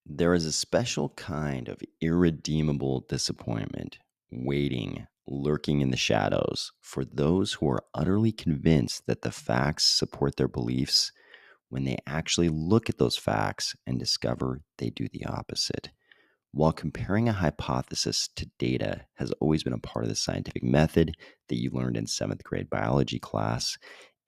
There is a special kind of irredeemable disappointment waiting, lurking in the shadows for those who are utterly convinced that the facts support their beliefs when they actually look at those facts and discover they do the opposite. While comparing a hypothesis to data has always been a part of the scientific method that you learned in seventh grade biology class,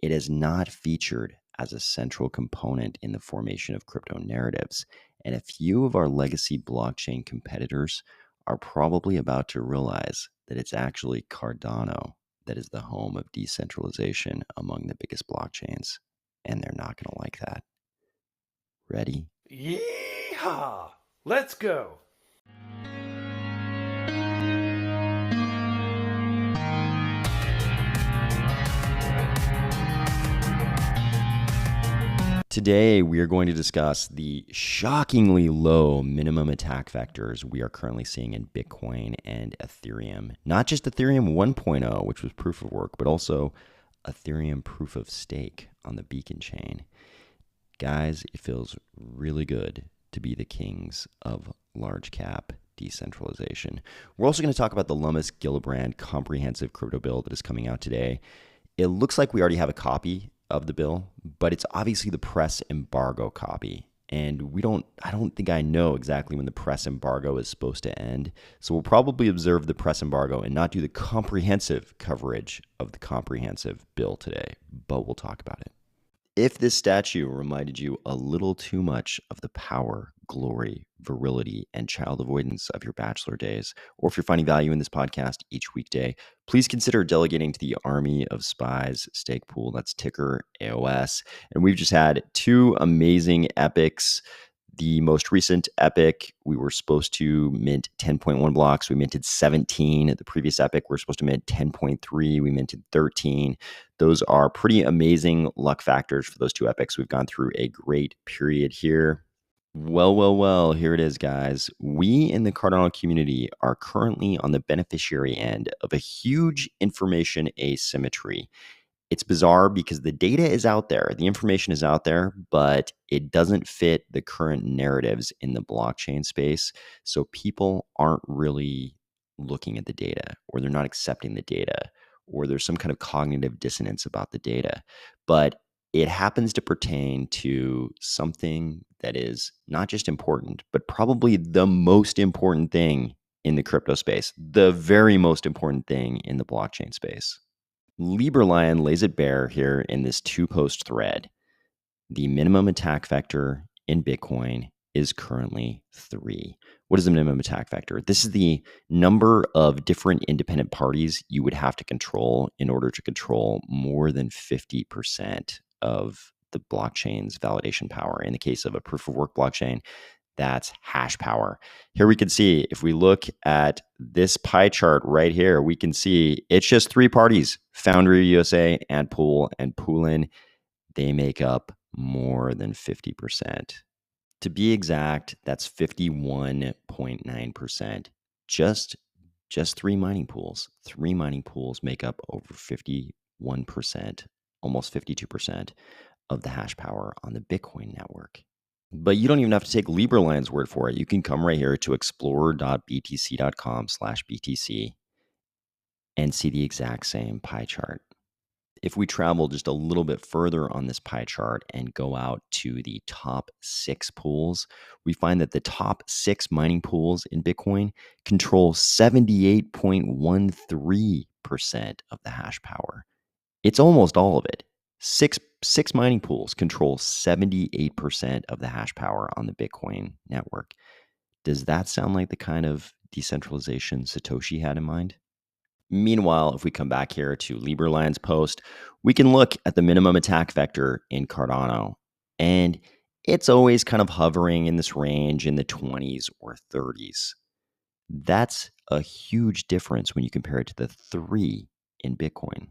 it is not featured as a central component in the formation of crypto narratives. And a few of our legacy blockchain competitors are probably about to realize that it's actually Cardano that is the home of decentralization among the biggest blockchains. And they're not going to like that. Ready? Yeehaw! Let's go! Today, we are going to discuss the shockingly low minimum attack vectors we are currently seeing in Bitcoin and Ethereum. Not just Ethereum 1.0, which was proof of work, but also Ethereum proof of stake on the Beacon chain. Guys, it feels really good to be the kings of large cap decentralization. We're also going to talk about the Lummis-Gillibrand comprehensive crypto bill that is coming out today. It looks like we already have a copy of the bill, but it's obviously the press embargo copy. And I don't think I know exactly when the press embargo is supposed to end. So we'll probably observe the press embargo and not do the comprehensive coverage of the comprehensive bill today, but we'll talk about it. If this statue reminded you a little too much of the power, glory, virility, and child avoidance of your bachelor days, or if you're finding value in this podcast each weekday, please consider delegating to the Army of Spies stake pool. That's ticker AOS. And we've just had two amazing epics. The most recent epic, we were supposed to mint 10.1 blocks. We minted 17. The previous epic, we were supposed to mint 10.3. We minted 13. Those are pretty amazing luck factors for those two epics. We've gone through a great period here. Well, here it is, guys. We in the Cardano community are currently on the beneficiary end of a huge information asymmetry. It's bizarre because the data is out there, the information is out there, but it doesn't fit the current narratives in the blockchain space. So people aren't really looking at the data, or they're not accepting the data, or there's some kind of cognitive dissonance about the data. But it happens to pertain to something that is not just important, but probably the most important thing in the crypto space, the very most important thing in the blockchain space. Lieberlion lays it bare here in this two-post thread. The minimum attack vector in Bitcoin is currently 3. What is the minimum attack vector? This is the number of different independent parties you would have to control in order to control more than 50% of the blockchain's validation power. In the case of a proof of work blockchain, that's hash power. Here we can see, if we look at this pie chart right here, we can see it's just 3 parties, Foundry USA, Antpool, and Poolin. They make up more than 50%. To be exact, that's 51.9%. Just 3 mining pools. 3 mining pools make up over 51%, almost 52% of the hash power on the Bitcoin network. But you don't even have to take Lieberlion's word for it. You can come right here to explorer.btc.com/BTC and see the exact same pie chart. If we travel just a little bit further on this pie chart and go out to the top 6 pools, we find that the top 6 mining pools in Bitcoin control 78.13% of the hash power. It's almost all of it. Six mining pools control 78% of the hash power on the Bitcoin network. Does that sound like the kind of decentralization Satoshi had in mind? Meanwhile, if we come back here to Lieberlion's post, we can look at the minimum attack vector in Cardano. And it's always kind of hovering in this range in the 20s or 30s. That's a huge difference when you compare it to the 3 in Bitcoin.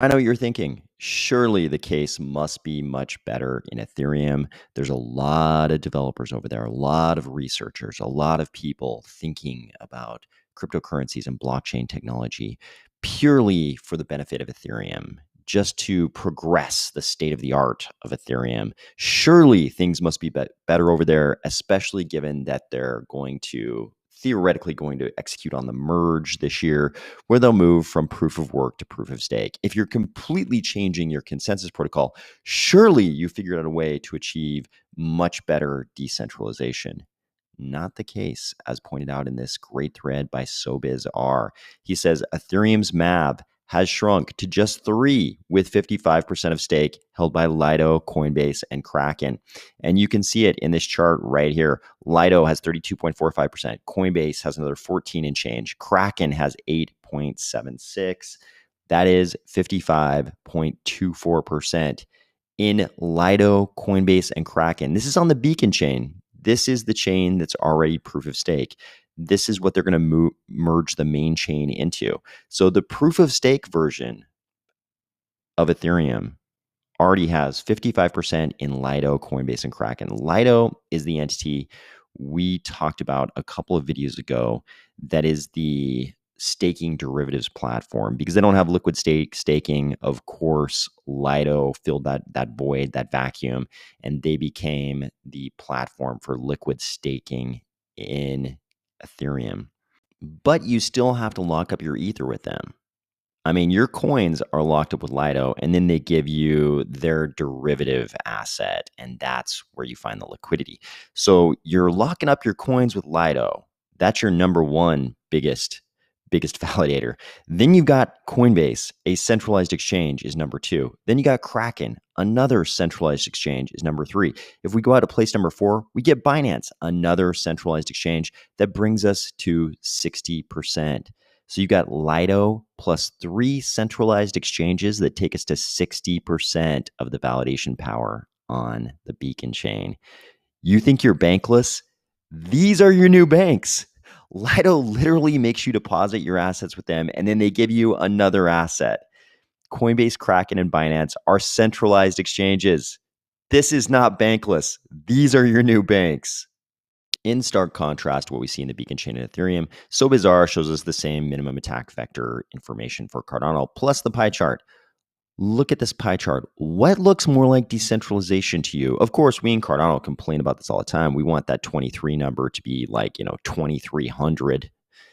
I know what you're thinking. Surely the case must be much better in Ethereum. There's a lot of developers over there, a lot of researchers, a lot of people thinking about cryptocurrencies and blockchain technology purely for the benefit of Ethereum. just to progress the state of the art of Ethereum. Surely things must be better over there, especially given that they're theoretically going to execute on the merge this year, where they'll move from proof of work to proof of stake. If you're completely changing your consensus protocol, surely you figured out a way to achieve much better decentralization. Not the case, as pointed out in this great thread by SoBizR. He says Ethereum's MAV has shrunk to just 3, with 55% of stake held by Lido, Coinbase, and Kraken. And you can see it in this chart right here. Lido has 32.45%. Coinbase has another 14 and change. Kraken has 8.76. That is 55.24% in Lido, Coinbase, and Kraken. This is on the Beacon chain. This is the chain that's already proof of stake. This is what they're going to merge the main chain into. So the proof of stake version of Ethereum already has 55% in Lido, Coinbase, and Kraken. Lido is the entity we talked about a couple of videos ago that is the staking derivatives platform. Because they don't have liquid staking, of course, Lido filled that void, that vacuum, and they became the platform for liquid staking in Ethereum. But you still have to lock up your Ether with them. I mean, your coins are locked up with Lido, and then they give you their derivative asset, and that's where you find the liquidity. So you're locking up your coins with Lido. That's your number one biggest validator. Then you've got Coinbase, a centralized exchange, is number 2. Then you got Kraken, another centralized exchange, is number 3. If we go out to place number 4, we get Binance, another centralized exchange that brings us to 60%. So you got Lido plus 3 centralized exchanges that take us to 60% of the validation power on the Beacon chain. You think you're bankless? These are your new banks. Lido literally makes you deposit your assets with them, and then they give you another asset. Coinbase, Kraken, and Binance are centralized exchanges. This is not bankless. These are your new banks. In stark contrast to what we see in the Beacon chain and Ethereum, SoBizR shows us the same minimum attack vector information for Cardano, plus the pie chart. Look at this pie chart. What looks more like decentralization to you? Of course, we in Cardano complain about this all the time. We want that 23 number to be like, 2,300,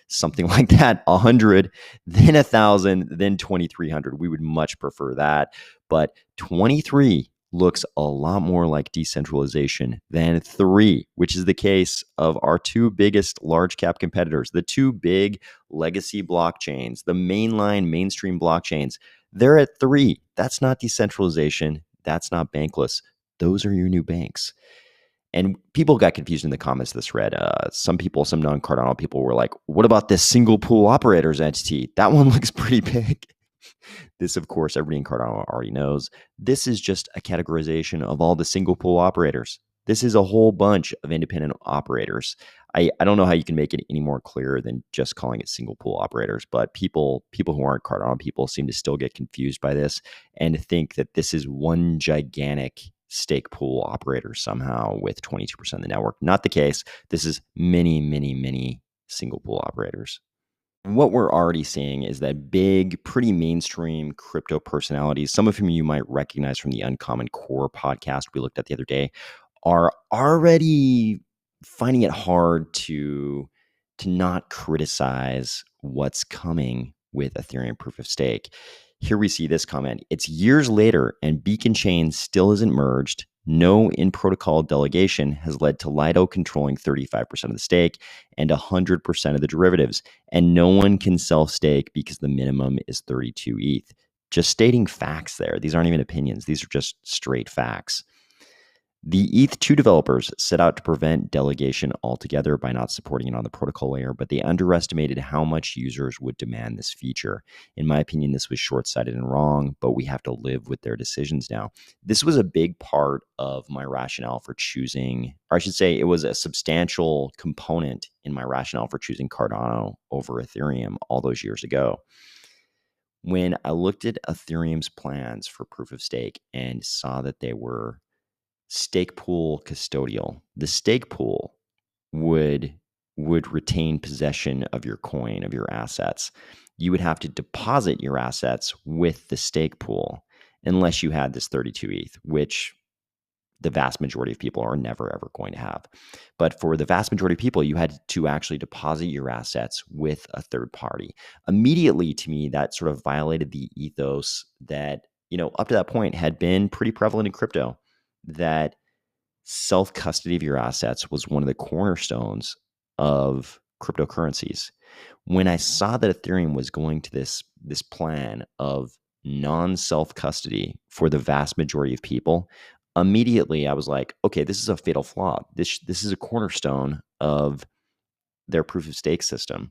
something like that, 100, then 1,000, then 2,300. We would much prefer that. But 23 looks a lot more like decentralization than 3, which is the case of our 2 biggest large cap competitors, the 2 big legacy blockchains, the mainline mainstream blockchains. They're at 3. That's not decentralization. That's not bankless. Those are your new banks. And people got confused in the comments of this thread. Some non-Cardano people were like, what about this single pool operators entity? That one looks pretty big. This, of course, everybody in Cardano already knows. This is just a categorization of all the single pool operators. This is a whole bunch of independent operators. I don't know how you can make it any more clear than just calling it single pool operators, but people who aren't Cardano people seem to still get confused by this and think that this is one gigantic stake pool operator somehow with 22% of the network. Not the case. This is many, many, many single pool operators. What we're already seeing is that big, pretty mainstream crypto personalities, some of whom you might recognize from the Uncommon Core podcast we looked at the other day, are already finding it hard to not criticize what's coming with Ethereum proof of stake. Here we see this comment. It's years later and Beacon Chain still isn't merged. No in-protocol delegation has led to Lido controlling 35% of the stake and 100% of the derivatives. And no one can self-stake because the minimum is 32 ETH. Just stating facts there. These aren't even opinions. These are just straight facts. The ETH2 developers set out to prevent delegation altogether by not supporting it on the protocol layer, but they underestimated how much users would demand this feature. In my opinion, this was short-sighted and wrong, but we have to live with their decisions now. This was a big part of my rationale for choosing, or I should say it was a substantial component in my rationale for choosing Cardano over Ethereum all those years ago. When I looked at Ethereum's plans for proof of stake and saw that they were stake pool custodial, the stake pool would retain possession of your coin, of your assets. You would have to deposit your assets with the stake pool. unless you had this 32 ETH, which the vast majority of people are never, ever going to have. But for the vast majority of people, you had to actually deposit your assets with a third party. Immediately, to me, that sort of violated the ethos that, up to that point had been pretty prevalent in crypto, that self-custody of your assets was one of the cornerstones of cryptocurrencies. When I saw that Ethereum was going to this plan of non-self-custody for the vast majority of people, immediately I was like, okay, this is a fatal flaw. This is a cornerstone of their proof of stake system.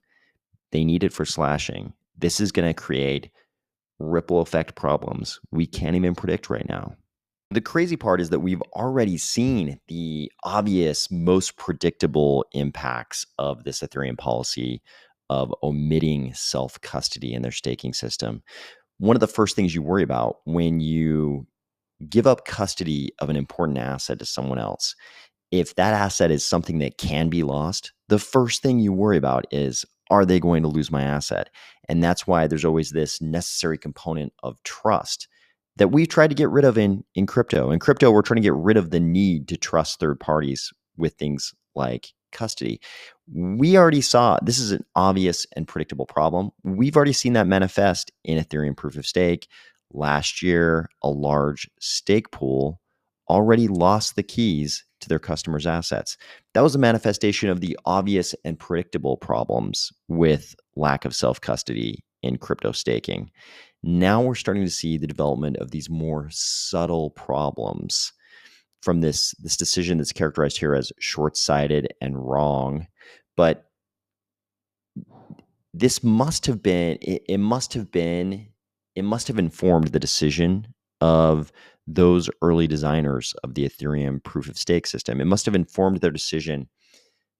They need it for slashing. This is going to create ripple effect problems we can't even predict right now. The crazy part is that we've already seen the obvious, most predictable impacts of this Ethereum policy of omitting self-custody in their staking system. One of the first things you worry about when you give up custody of an important asset to someone else, if that asset is something that can be lost, the first thing you worry about is, are they going to lose my asset? And that's why there's always this necessary component of trust that we've tried to get rid of in crypto. In crypto, we're trying to get rid of the need to trust third parties with things like custody. We already saw this is an obvious and predictable problem. We've already seen that manifest in Ethereum proof of stake. Last year, a large stake pool already lost the keys to their customers' assets. That was a manifestation of the obvious and predictable problems with lack of self-custody in crypto staking. Now we're starting to see the development of these more subtle problems from this decision that's characterized here as short-sighted and wrong. But this must have been, it must have informed the decision of those early designers of the Ethereum proof of stake system. It must have informed their decision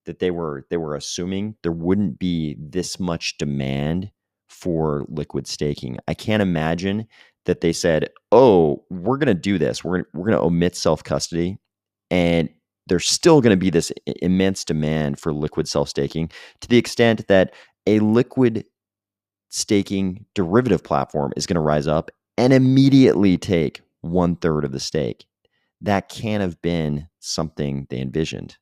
that they were assuming there wouldn't be this much demand for liquid staking. I can't imagine that they said, "Oh, we're going to do this. We're going to omit self-custody, and there's still going to be this immense demand for liquid self-staking to the extent that a liquid staking derivative platform is going to rise up and immediately take 1/3 of the stake." That can't have been something they envisioned.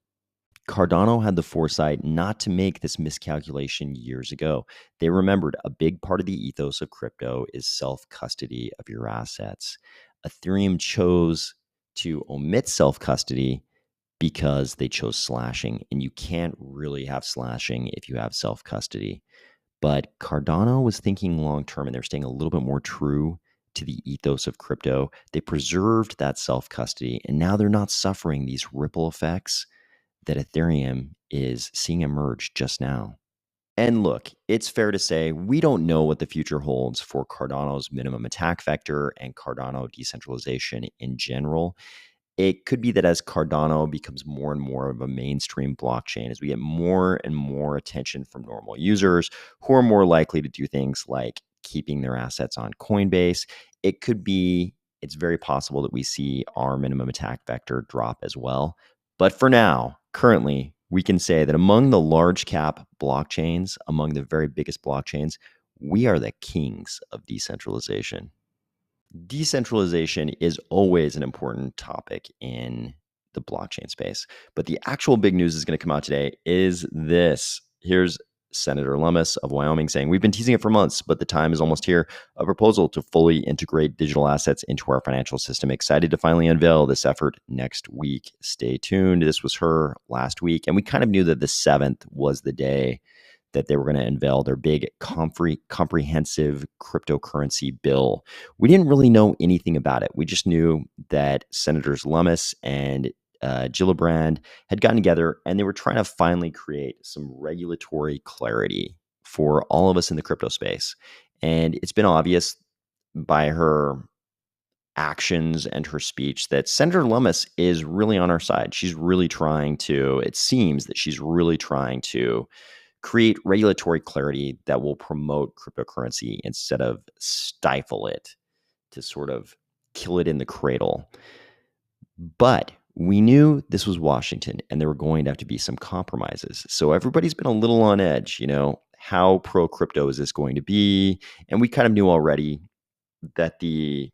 Cardano had the foresight not to make this miscalculation years ago. They remembered a big part of the ethos of crypto is self-custody of your assets. Ethereum chose to omit self-custody because they chose slashing, and you can't really have slashing if you have self-custody. But Cardano was thinking long-term, and they're staying a little bit more true to the ethos of crypto. They preserved that self-custody, and now they're not suffering these ripple effects that Ethereum is seeing emerge just now. And look, it's fair to say we don't know what the future holds for Cardano's minimum attack vector and Cardano decentralization in general. It could be that as Cardano becomes more and more of a mainstream blockchain, as we get more and more attention from normal users who are more likely to do things like keeping their assets on Coinbase, it's very possible that we see our minimum attack vector drop as well. But for now, currently, we can say that among the large cap blockchains, among the very biggest blockchains, we are the kings of decentralization. Decentralization is always an important topic in the blockchain space. But the actual big news is going to come out today is this. Here's Senator Lummis of Wyoming saying, "We've been teasing it for months, but the time is almost here. A proposal to fully integrate digital assets into our financial system. Excited to finally unveil this effort next week. Stay tuned." This was her last week. And we kind of knew that the 7th was the day that they were going to unveil their big comprehensive cryptocurrency bill. We didn't really know anything about it. We just knew that Senators Lummis and Gillibrand had gotten together and they were trying to finally create some regulatory clarity for all of us in the crypto space. And it's been obvious by her actions and her speech that Senator Lummis is really on our side. She's really trying to, it seems that she's really trying to create regulatory clarity that will promote cryptocurrency instead of stifle it, to sort of kill it in the cradle. But we knew this was Washington and there were going to have to be some compromises. So everybody's been a little on edge, how pro crypto is this going to be? And we kind of knew already that the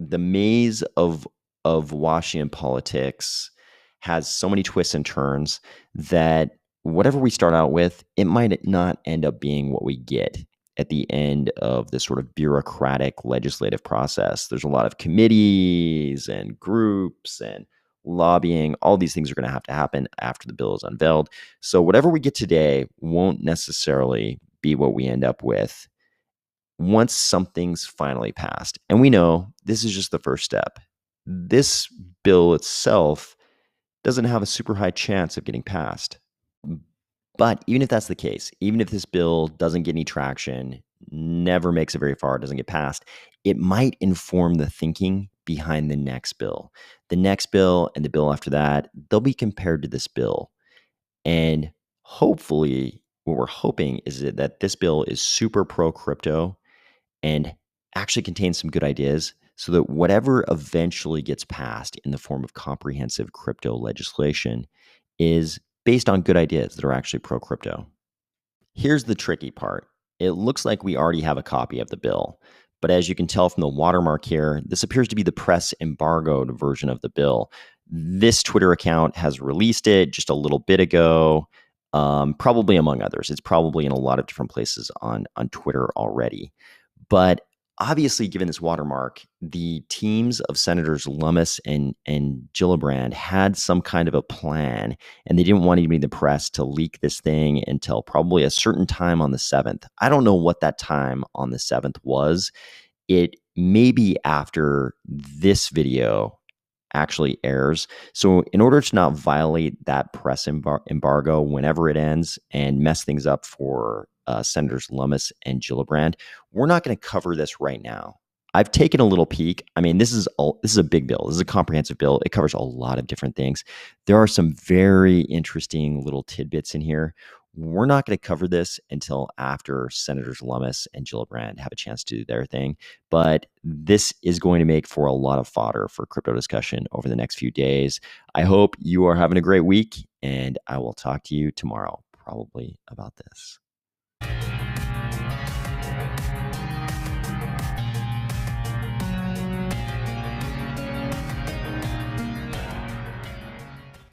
the maze of Washington politics has so many twists and turns that whatever we start out with, it might not end up being what we get at the end of this sort of bureaucratic legislative process. There's a lot of committees and groups and lobbying. All these things are going to have to happen after the bill is unveiled. So whatever we get today won't necessarily be what we end up with once something's finally passed. And we know this is just the first step. This bill itself doesn't have a super high chance of getting passed. But even if that's the case, even if this bill doesn't get any traction, never makes it very far, doesn't get passed, it might inform the thinking behind the next bill. The next bill and the bill after that, they'll be compared to this bill. And hopefully, what we're hoping is that this bill is super pro crypto and actually contains some good ideas so that whatever eventually gets passed in the form of comprehensive crypto legislation is based on good ideas that are actually pro crypto. Here's the tricky part. It looks like we already have a copy of the bill, but as you can tell from the watermark here, this appears to be the press embargoed version of the bill. This Twitter account has released it just a little bit ago, probably among others. It's probably in a lot of different places on Twitter already. But obviously, given this watermark, the teams of Senators Lummis and Gillibrand had some kind of a plan, and they didn't want anybody in the press to leak this thing until probably a certain time on the 7th. I don't know what that time on the 7th was. It may be after this video actually airs. So in order to not violate that press embargo whenever it ends and mess things up for Senators Lummis and Gillibrand, we're not going to cover this right now. I've taken a little peek. I mean, this is a big bill. This is a comprehensive bill. It covers a lot of different things. There are some very interesting little tidbits in here. We're not going to cover this until after Senators Lummis and Gillibrand have a chance to do their thing. But this is going to make for a lot of fodder for crypto discussion over the next few days. I hope you are having a great week, and I will talk to you tomorrow, probably about this.